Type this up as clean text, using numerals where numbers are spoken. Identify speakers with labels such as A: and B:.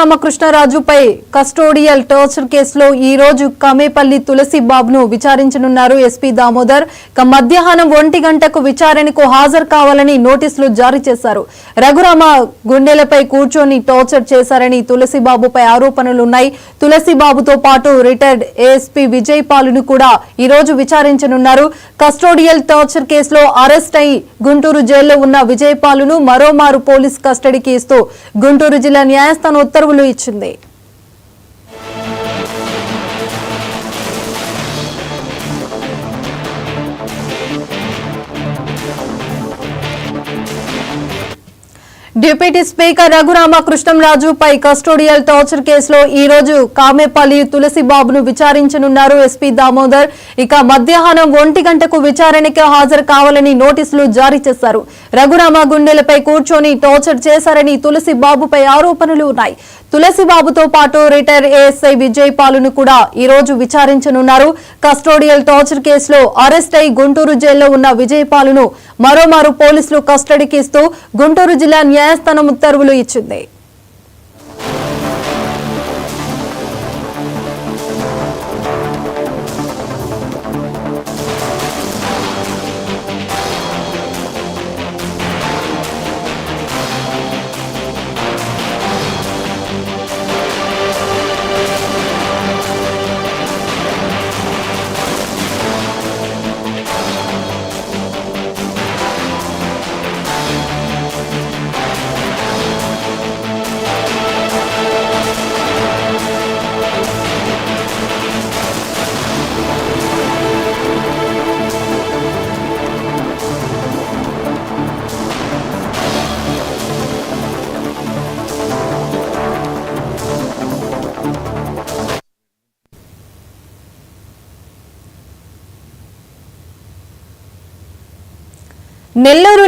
A: రఘురామకృష్ణరాజుపై custodial torture కేసులో ఈ రోజు కమేపల్లి తులసి బాబును విచారించనున్నారు ఎస్పీ దామోదర్. మధ్యాహ్నం 1 గంటకు విచారణకు హాజరు కావాలని నోటీసులు జారీ చేశారు. రఘురామ గుండెలపై కూర్చొని టార్చర్ చేశారని తులసి బాబుపై ఆరోపణలున్నాయి. తులసి బాబుతో పాటు రిటైర్డ్ ఏఎస్పీ విజయ్ పాలును కూడా ఈ రోజు విచారించనున్నారు. కస్టోడియల్ టార్చర్ కేసులో అరెస్ట్ అయి గుంటూరు జైల్లో ఉన్న విజయ్ పాలును మరోమారు పోలీస్ కస్టడీకి ఇస్తూ గుంటూరు జిల్లా న్యాయస్థానం ఉత్తర్వులు ఇచ్చింది. డిప్యూటీ స్పీకర్ రఘురామకృష్ణరాజుపై కస్టోడియల్ టార్చర్ కేసులో ఈ రోజు కామేపల్లి తులసి బాబును విచారించనున్నారు ఎస్పీ దామోదర్. మధ్యాహ్నం 1 గంటకు విచారణకు హాజరు కావాలని నోటీసులు జారీ చేశారు. రఘురామ గుండెలపై కూర్చొని టార్చర్ చేశారని తులసి బాబుపై ఆరోపణలు ఉన్నాయి. తులసి బాబుతో పాటు రిటైర్ ఏఎస్ఐ విజయ్ పాలును కూడా ఈ రోజు విచారించనున్నారు. కస్టోడియల్ టార్చర్ కేసులో అరెస్ట్ అయి గుంటూరు జైల్లో ఉన్న విజయ్ పాలును మరోమారు పోలీసులు కస్టడీకి ఇస్తూ గుంటూరు జిల్లా న్యాయస్థానం ఉత్తర్వులు ఇచ్చింది. నెల్లూరులో